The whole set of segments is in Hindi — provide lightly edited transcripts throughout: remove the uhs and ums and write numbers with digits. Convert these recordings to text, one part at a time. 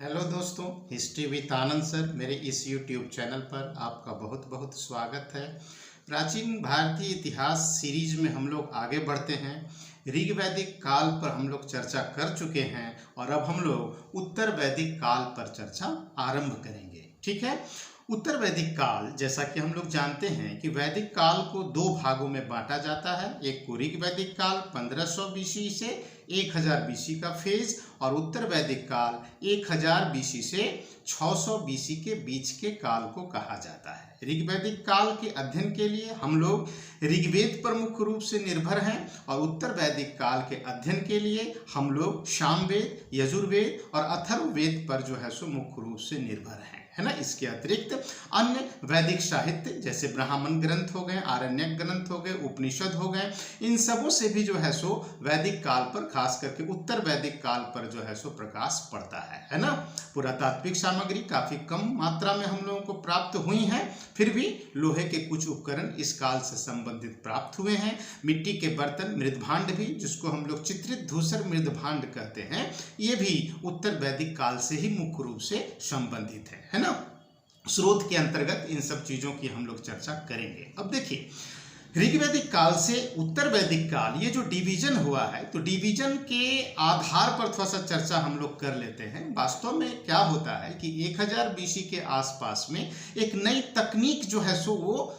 हेलो दोस्तों, हिस्ट्री विद आनंद सर मेरे इस यूट्यूब चैनल पर आपका बहुत बहुत स्वागत है। प्राचीन भारतीय इतिहास सीरीज में हम लोग आगे बढ़ते हैं। ऋग वैदिक काल पर हम लोग चर्चा कर चुके हैं और अब हम लोग उत्तर वैदिक काल पर चर्चा आरंभ करेंगे। ठीक है, उत्तर वैदिक काल जैसा कि हम लोग जानते हैं कि वैदिक काल को दो भागों में बांटा जाता है। एक को ऋग वैदिक काल 1500 बीसी से 1000 बीसी का फेज और उत्तर वैदिक काल 1000 बीसी से 600 बीसी के बीच के काल को कहा जाता है। ऋग वैदिक काल के अध्ययन के लिए हम लोग ऋग्वेद पर मुख्य रूप से निर्भर हैं और उत्तर वैदिक काल के अध्ययन के लिए हम लोग सामवेद, यजुर्वेद और अथर्ववेद पर जो है सो मुख्य रूप से निर्भर हैं, है ना। इसके अतिरिक्त अन्य वैदिक साहित्य जैसे ब्राह्मण ग्रंथ हो गए, आरण्यक ग्रंथ हो गए, उपनिषद हो गए, इन सबों से भी जो है सो वैदिक काल पर खास करके उत्तर वैदिक काल पर जो है सो प्रकाश पड़ता है ना। पुरातात्विक सामग्री काफी कम मात्रा में हम लोगों को प्राप्त हुई है, फिर भी लोहे के कुछ उपकरण इस काल से संबंधित प्राप्त हुए हैं। मिट्टी के बर्तन, मृदभांड भी, जिसको हम लोग चित्रित धूसर मृदभांड कहते हैं, ये भी उत्तर वैदिक काल से ही मुख्य रूप से संबंधित है ना। स्रोत के अंतर्गत इन सब चीजों की हम लोग चर्चा करेंगे। अब देखिए, ऋग वैदिक काल से उत्तर वैदिक काल, ये जो डिवीजन हुआ है, तो डिवीजन के आधार पर थोड़ा सा चर्चा हम लोग कर लेते हैं। वास्तव में क्या होता है कि 1000 बीसी के आसपास में एक नई तकनीक जो है सो वो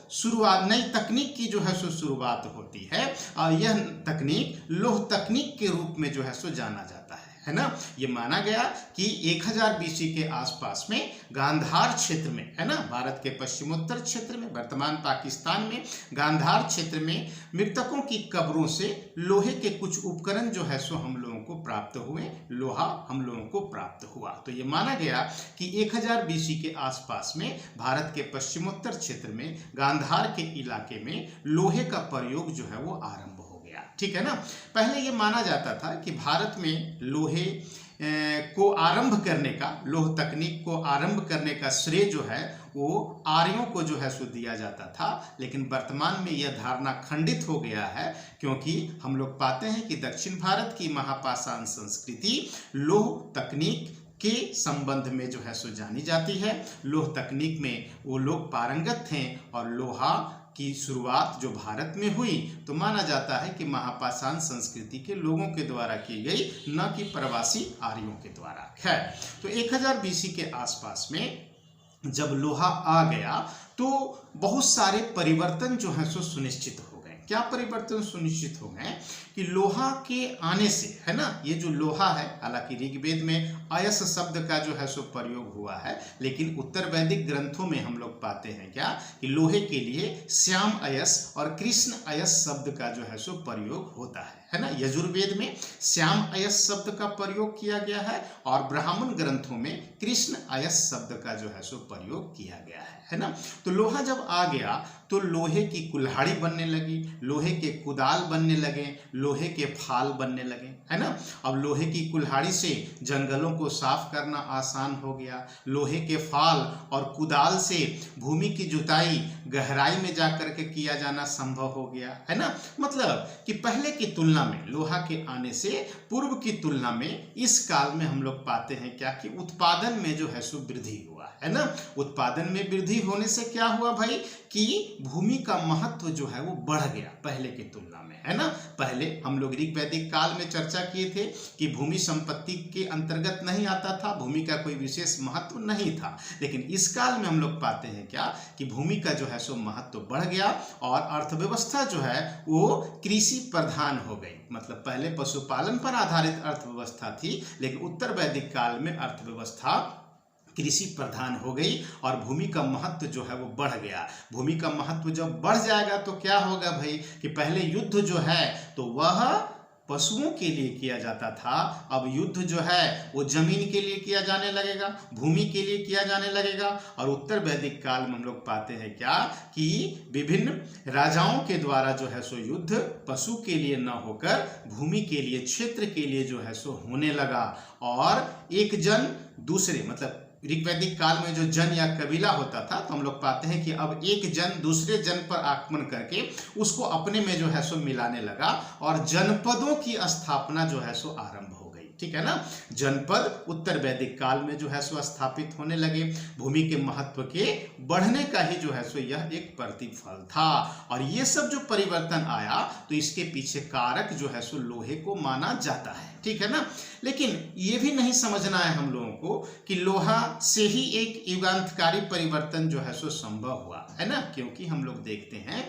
नई तकनीक की जो है सो शुरुआत होती है और यह तकनीक लौह तकनीक के रूप में जो है सो जाना जाता है ना। ये माना गया कि 1000 बीसी के आसपास में गांधार क्षेत्र में, है ना, भारत के पश्चिमोत्तर क्षेत्र में, वर्तमान पाकिस्तान में गांधार क्षेत्र में मृतकों की कब्रों से लोहे के कुछ उपकरण जो है सो हम लोगों को प्राप्त हुए, लोहा हम लोगों को प्राप्त हुआ। तो ये माना गया कि 1000 बीसी के आसपास में भारत के पश्चिमोत्तर क्षेत्र में गांधार के इलाके में लोहे का प्रयोग जो है वो आरंभ हो गया। ठीक है ना। पहले ये माना जाता था कि भारत में लोहे को आरंभ करने का, लोह तकनीक को आरंभ करने का श्रेय जो है वो आर्यों को जो है सो दिया जाता था, लेकिन वर्तमान में यह धारणा खंडित हो गया है, क्योंकि हम लोग पाते हैं कि दक्षिण भारत की महापाषाण संस्कृति लोह तकनीक के संबंध में जो है सो जानी जाती है। लोह तकनीक में वो लोग पारंगत थे और लोहा की शुरुआत जो भारत में हुई तो माना जाता है कि महापाषाण संस्कृति के लोगों के द्वारा की गई, न कि प्रवासी आर्यों के द्वारा। खैर, तो 1000 बीसी के आसपास में जब लोहा आ गया तो बहुत सारे परिवर्तन जो है सो सुनिश्चित हो गए। क्या परिवर्तन सुनिश्चित हो गए कि लोहा के आने से, है ना, ये जो लोहा है, हालांकि ऋग्वेद में अयस शब्द का जो है सो प्रयोग हुआ है, लेकिन उत्तर वैदिक ग्रंथों में हम लोग पाते हैं क्या कि लोहे के लिए श्याम अयस और कृष्ण अयस शब्द का जो है सो प्रयोग होता है ना। यजुर्वेद में श्याम अयस शब्द का प्रयोग किया गया है और ब्राह्मण ग्रंथों में कृष्ण अयस शब्द का जो है सो प्रयोग किया गया है ना। तो लोहा जब आ गया तो लोहे की कुल्हाड़ी बनने लगी, लोहे के कुदाल बनने लगे, लोहे के फाल बनने लगे, है ना। अब लोहे की कुल्हाड़ी से जंगलों को साफ करना आसान हो गया, लोहे के फाल और कुदाल से भूमि की जुताई गहराई में जाकर के किया जाना संभव हो गया, है ना। मतलब कि पहले की तुलना में, लोहा के आने से पूर्व की तुलना में इस काल में हम लोग पाते हैं क्या कि उत्पादन में जो है सो वृद्धि हुआ, है ना। उत्पादन में वृद्धि होने से क्या हुआ भाई कि भूमि का महत्व जो है वो बढ़ गया पहले की तुलना में, है ना। पहले हम लोग ऋग वैदिक काल में चर्चा किए थे कि भूमि संपत्ति के अंतर्गत नहीं आता था, भूमि का कोई विशेष महत्व नहीं था, लेकिन इस काल में हम लोग पाते हैं क्या कि भूमि का जो है सो महत्व बढ़ गया और अर्थव्यवस्था जो है वो कृषि प्रधान हो गई। मतलब पहले पशुपालन पर आधारित अर्थव्यवस्था थी, लेकिन उत्तर वैदिक काल में अर्थव्यवस्था कृषि प्रधान हो गई और भूमि का महत्व जो है वो बढ़ गया। भूमि का महत्व जब बढ़ जाएगा तो क्या होगा भाई कि पहले युद्ध जो है तो वह पशुओं के लिए किया जाता था, अब युद्ध जो है वो जमीन के लिए किया जाने लगेगा, भूमि के लिए किया जाने लगेगा। और उत्तर वैदिक काल में हम लोग पाते हैं क्या कि विभिन्न राजाओं के द्वारा जो है सो युद्ध पशु के लिए न होकर भूमि के लिए, क्षेत्र के लिए जो है सो होने लगा और एक जन दूसरे, मतलब ऋग वैदिक काल में जो जन या कबीला होता था तो हम लोग पाते हैं कि अब एक जन दूसरे जन पर आक्रमण करके उसको अपने में जो है सो मिलाने लगा और जनपदों की स्थापना जो है सो आरंभ हो गई। ठीक है ना। जनपद उत्तर वैदिक काल में जो है सो स्थापित होने लगे। भूमि के महत्व के बढ़ने का ही जो है सो यह एक प्रतिफल था। और ये सब जो परिवर्तन आया तो इसके पीछे कारक जो है सो लोहे को माना जाता है, ठीक है ना। लेकिन ये भी नहीं समझना है हम लोगों को कि लोहा से ही एक युगांतकारी परिवर्तन जो है सो संभव हुआ है ना, क्योंकि हम लोग देखते हैं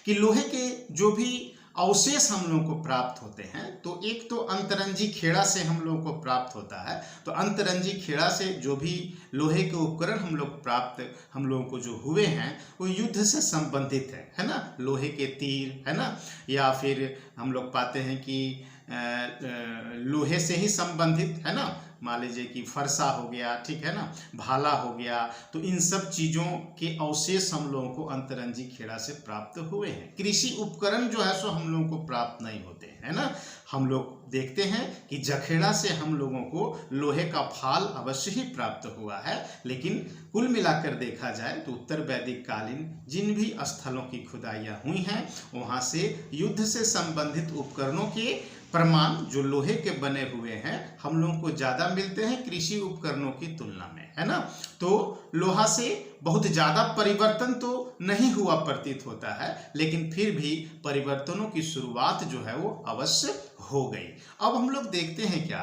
कि लोहे के जो भी अवशेष हम लोगों को प्राप्त होते हैं तो एक तो अंतरंजी खेड़ा से हम लोगों को प्राप्त होता है। तो अंतरंजी खेड़ा से जो भी लोहे के उपकरण हम लोगों को जो हुए हैं वो युद्ध से संबंधित है ना। लोहे के तीर है ना, या फिर हम लोग पाते हैं कि लोहे से ही संबंधित है ना, मान लीजिए कि फरसा हो गया, ठीक है ना, भाला हो गया। तो इन सब चीज़ों के अवशेष हम लोगों को अंतरंजी खेड़ा से प्राप्त हुए हैं। कृषि उपकरण जो है सो हम लोगों को प्राप्त नहीं होते है ना। हम लोग देखते हैं कि जखेड़ा से हम लोगों को लोहे का फाल अवश्य ही प्राप्त हुआ है। लेकिन कुल मिलाकर देखा जाए तो उत्तर वैदिक कालीन जिन भी स्थलों की खुदाइयाँ हुई हैं वहाँ से युद्ध से संबंधित उपकरणों के प्रमाण जो लोहे के बने हुए हैं हम लोगों को ज़्यादा मिलते हैं कृषि उपकरणों की तुलना में, है ना। तो लोहा से बहुत ज़्यादा परिवर्तन तो नहीं हुआ प्रतीत होता है, लेकिन फिर भी परिवर्तनों की शुरुआत जो है वो अवश्य हो गई। अब हम लोग देखते हैं क्या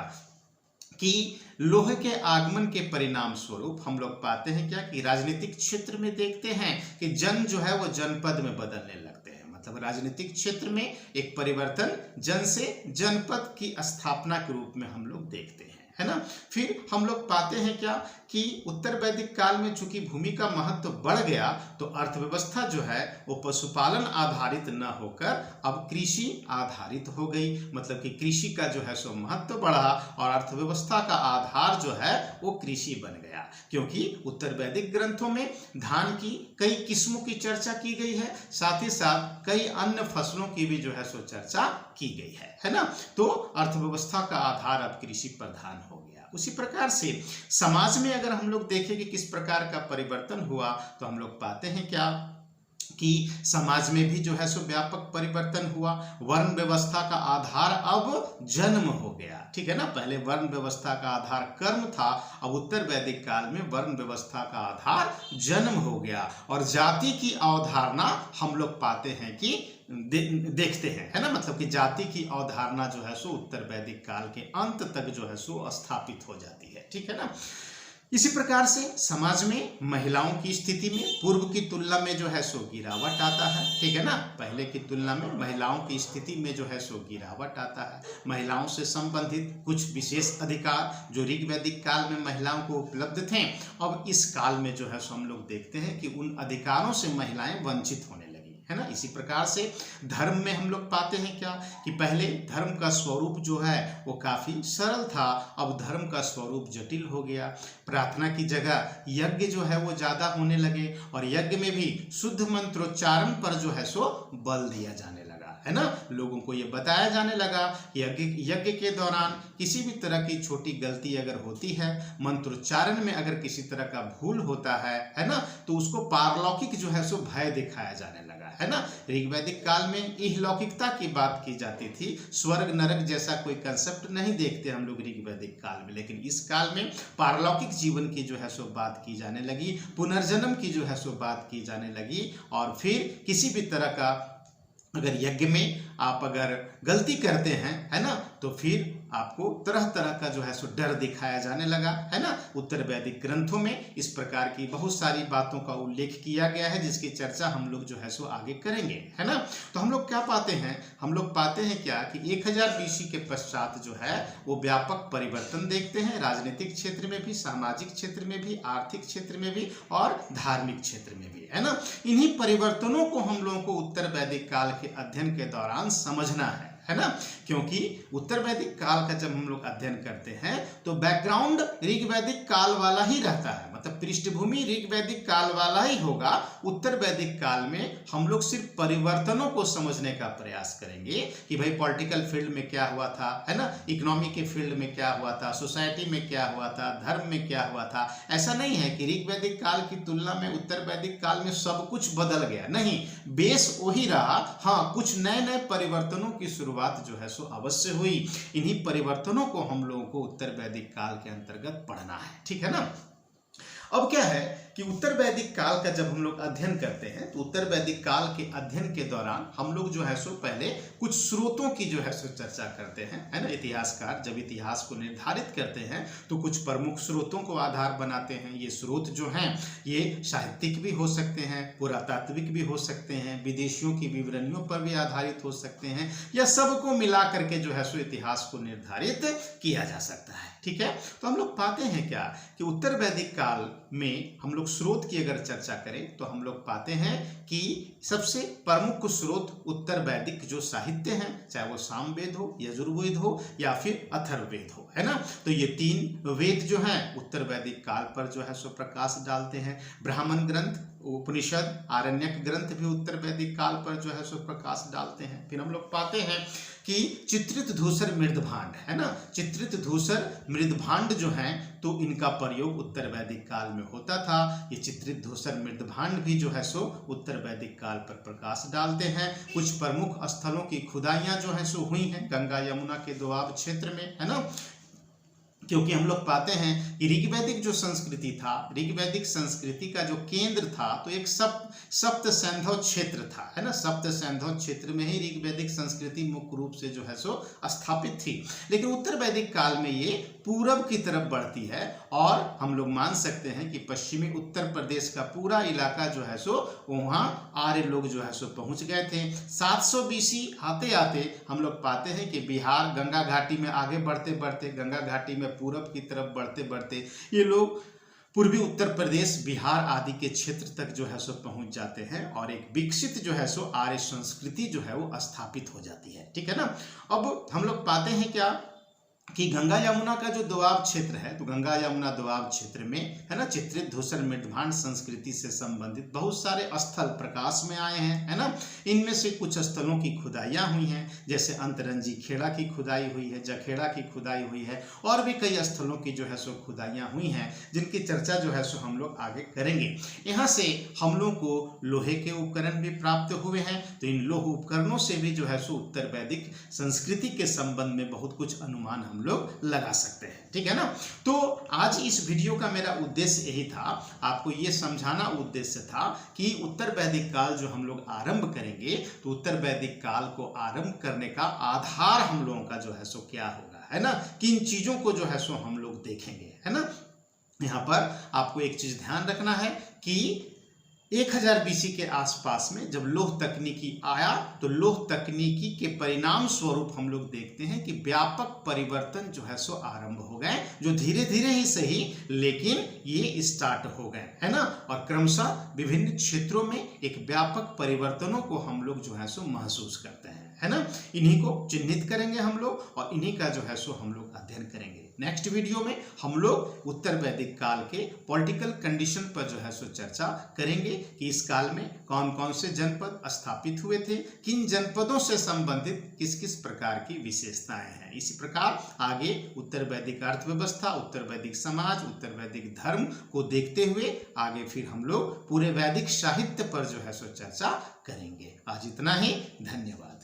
कि लोहे के आगमन के परिणाम स्वरूप हम लोग पाते हैं क्या कि राजनीतिक क्षेत्र में देखते हैं कि जन जो है वो जनपद में बदलने लगते हैं। मतलब राजनीतिक क्षेत्र में एक परिवर्तन जन से जनपद की स्थापना के रूप में हम लोग देखते हैं, है ना। फिर हम लोग पाते हैं क्या कि उत्तर वैदिक काल में चूंकि भूमि का महत्व बढ़ गया तो अर्थव्यवस्था जो है वो पशुपालन आधारित न होकर अब कृषि आधारित हो गई। मतलब कि कृषि का जो है सो महत्व बढ़ा और अर्थव्यवस्था का आधार जो है वो कृषि बन गया। क्योंकि उत्तर वैदिक ग्रंथों में धान की कई किस्मों की चर्चा की गई है, साथ ही साथ कई अन्य फसलों की भी जो है सो चर्चा की गई है ना। तो अर्थव्यवस्था का आधार अब कृषि प्रधान हो गया। उसी प्रकार से समाज में अगर हम लोग देखें कि किस प्रकार का परिवर्तन हुआ तो हम लोग पाते हैं क्या कि समाज में भी जो है सो व्यापक परिवर्तन हुआ। वर्ण व्यवस्था का आधार अब जन्म हो गया, ठीक है ना। पहले वर्ण व्यवस्था का आधार कर्म था, अब उत्तर वैदिक काल में वर्ण व्यवस्था का आधार जन्म हो गया। और जाति की अवधारणा हम लोग पाते हैं कि देखते हैं, है ना। मतलब कि जाति की अवधारणा जो है सो उत्तर वैदिक काल के अंत तक जो है सो स्थापित हो जाती है, ठीक है ना। इसी प्रकार से समाज में महिलाओं की स्थिति में पूर्व की तुलना में जो है सो गिरावट आता है, ठीक है ना। पहले की तुलना में महिलाओं की स्थिति में जो है सो गिरावट आता है। महिलाओं से संबंधित कुछ विशेष अधिकार जो ऋग वैदिक काल में महिलाओं को उपलब्ध थे, अब इस काल में जो है सो हम लोग देखते हैं कि उन अधिकारों से महिलाएं वंचित होने लगी, है ना। इसी प्रकार से धर्म में हम लोग पाते हैं क्या कि पहले धर्म का स्वरूप जो है वो काफी सरल था, अब धर्म का स्वरूप जटिल हो गया। प्रार्थना की जगह यज्ञ जो है वो ज्यादा होने लगे और यज्ञ में भी शुद्ध मंत्रोच्चारण पर जो है सो बल दिया जाने लगा, है ना। लोगों को ये बताया जाने लगा कि यज्ञ के दौरान किसी भी तरह की छोटी गलती अगर होती है, मंत्रोच्चारण में अगर किसी तरह का भूल होता है ना, तो उसको पारलौकिक जो है सो भय दिखाया जाने लगा, है ना। ऋग वैदिक काल में इहलौकिकता की बात की जाती थी, स्वर्ग नरक जैसा कोई कंसेप्ट नहीं देखते हम लोग ऋग वैदिक काल में। लेकिन इस काल में पारलौकिक जीवन की जो है सो बात की जाने लगी, पुनर्जन्म की जो है सो बात की जाने लगी। और फिर किसी भी तरह का अगर यज्ञ में आप अगर गलती करते हैं, है ना, तो फिर आपको तरह तरह का जो है सो डर दिखाया जाने लगा, है ना। उत्तर वैदिक ग्रंथों में इस प्रकार की बहुत सारी बातों का उल्लेख किया गया है जिसकी चर्चा हम लोग जो है सो आगे करेंगे, है ना। तो हम लोग क्या पाते हैं, हम लोग पाते हैं क्या कि 1000 BC के पश्चात जो है वो व्यापक परिवर्तन देखते हैं, राजनीतिक क्षेत्र में भी, सामाजिक क्षेत्र में भी, आर्थिक क्षेत्र में भी और धार्मिक क्षेत्र में भी, है ना। इन्हीं परिवर्तनों को हम लोगों को उत्तर वैदिक काल के अध्ययन के दौरान समझना है ना। क्योंकि उत्तर वैदिक काल का जब हम लोग अध्ययन करते हैं तो बैकग्राउंड ऋग वैदिक काल वाला ही रहता है। मतलब मतलब पृष्ठभूमि ऋग वैदिक काल वाला ही होगा। उत्तर वैदिक काल में हम लोग सिर्फ परिवर्तनों को समझने का प्रयास करेंगे कि भाई पॉलिटिकल फील्ड में क्या हुआ था, है ना, इकोनॉमी के फील्ड में क्या हुआ था, सोसाइटी में क्या हुआ था, धर्म में क्या हुआ था। ऐसा नहीं है कि ऋग वैदिक काल की तुलना में उत्तर वैदिक काल में सब कुछ बदल गया, नहीं, बेस वही रहा। हाँ, कुछ नए नए परिवर्तनों की शुरुआत जो है सो अवश्य हुई। इन्हीं परिवर्तनों को हम लोगों को उत्तर वैदिक काल के अंतर्गत पढ़ना है, ठीक है ना। अब क्या है कि उत्तर वैदिक काल का जब हम लोग अध्ययन करते हैं तो उत्तर वैदिक काल के अध्ययन के दौरान हम लोग जो है सो पहले कुछ स्रोतों की जो है सो चर्चा करते हैं, है ना। इतिहासकार जब इतिहास को निर्धारित करते हैं तो कुछ प्रमुख स्रोतों को आधार बनाते हैं। ये स्रोत जो हैं ये साहित्यिक भी हो सकते हैं, पुरातात्विक भी हो सकते हैं, विदेशियों की विवरणियों पर भी आधारित हो सकते हैं, या सबको मिला करके जो है सो इतिहास को निर्धारित किया जा सकता है, ठीक है। तो हम लोग पाते हैं क्या कि उत्तर वैदिक काल में हम लोग स्रोत की अगर चर्चा करें तो हम लोग पाते हैं कि सबसे प्रमुख स्रोत उत्तर वैदिक जो साहित्य हैं, चाहे वो सामवेद हो, यजुर्वेद हो या फिर अथर्ववेद हो, है ना। तो ये तीन वेद जो हैं उत्तर वैदिक काल पर जो है सो प्रकाश डालते हैं। ब्राह्मण ग्रंथ, उपनिषद, आरण्यक ग्रंथ भी उत्तर वैदिक काल पर जो है सो प्रकाश डालते हैं। फिर हम लोग पाते हैं कि चित्रित धूसर मृदभांड, है ना, चित्रित धूसर मृदभांड जो हैं तो इनका प्रयोग उत्तर वैदिक काल में होता था। ये चित्रित धूसर मृदभांड भी जो है सो उत्तर वैदिक काल पर प्रकाश डालते हैं। कुछ प्रमुख स्थलों की खुदाइयां जो है सो हुई हैं गंगा यमुना के दोआब क्षेत्र में, है ना, क्योंकि हम लोग पाते हैं कि ऋग्वैदिक जो संस्कृति था, ऋग्वैदिक संस्कृति का जो केंद्र था तो एक सप्त सैंधव क्षेत्र था, है ना। सप्त सैंधव क्षेत्र में ही ऋग्वैदिक संस्कृति मुख्य रूप से जो है सो स्थापित थी। लेकिन उत्तर वैदिक काल में ये पूरब की तरफ बढ़ती है और हम लोग मान सकते हैं कि पश्चिमी उत्तर प्रदेश का पूरा इलाका जो है सो वहाँ आर्य लोग जो है सो पहुँच गए थे। 700 BC आते आते हम लोग पाते हैं कि बिहार गंगा घाटी में आगे बढ़ते बढ़ते, गंगा घाटी में पूरब की तरफ बढ़ते बढ़ते ये लोग पूर्वी उत्तर प्रदेश, बिहार आदि के क्षेत्र तक जो है सो पहुंच जाते हैं और एक विकसित जो है सो आर्य संस्कृति जो है वो स्थापित हो जाती है, ठीक है ना। अब हम लोग पाते हैं क्या कि गंगा यमुना का जो दोआब क्षेत्र है तो गंगा यमुना दोआब क्षेत्र में, है ना, चित्रित धूसर मृदभांड संस्कृति से संबंधित बहुत सारे स्थल प्रकाश में आए हैं, है ना। इनमें से कुछ स्थलों की खुदाइयां हुई हैं, जैसे अंतरंजी खेड़ा की खुदाई हुई है, जखेड़ा की खुदाई हुई है, और भी कई स्थलों की जो है सो खुदाइयां हुई हैं जिनकी चर्चा जो है सो हम लोग आगे करेंगे। यहाँ से हम लोग को लोहे के उपकरण भी प्राप्त हुए हैं, तो इन लोह उपकरणों से भी जो है सो उत्तर वैदिक संस्कृति के संबंध में बहुत कुछ अनुमान हम लोग लगा सकते हैं, ठीक है ना। तो आज इस वीडियो का मेरा उद्देश्य यही था, आपको ये समझाना उद्देश्य था कि उत्तर वैदिक काल जो हम लोग आरंभ करेंगे तो उत्तर वैदिक काल को आरंभ करने का आधार हम लोगों का जो है सो क्या होगा, है ना, किन चीजों को जो है सो हम लोग देखेंगे, है ना। यहाँ पर आपको एक चीज ध्यान रखना है कि 1000 BC के आसपास में जब लोह तकनीकी आया तो लोह तकनीकी के परिणाम स्वरूप हम लोग देखते हैं कि व्यापक परिवर्तन जो है सो आरंभ हो गए, जो धीरे धीरे ही सही लेकिन ये स्टार्ट हो गए, है ना। और क्रमशः विभिन्न क्षेत्रों में एक व्यापक परिवर्तनों को हम लोग जो है सो महसूस करते हैं, है ना। इन्हीं को चिन्हित करेंगे हम लोग और इन्हीं का जो है सो हम लोग अध्ययन करेंगे। नेक्स्ट वीडियो में हम लोग उत्तर वैदिक काल के पॉलिटिकल कंडीशन पर जो है सो चर्चा करेंगे कि इस काल में कौन कौन से जनपद स्थापित हुए थे, किन जनपदों से संबंधित किस किस प्रकार की विशेषताएं हैं। इसी प्रकार आगे उत्तर वैदिक अर्थव्यवस्था, उत्तर वैदिक समाज, उत्तर वैदिक धर्म को देखते हुए आगे फिर हम लोग पूरे वैदिक साहित्य पर जो है सो चर्चा करेंगे। आज इतना ही, धन्यवाद।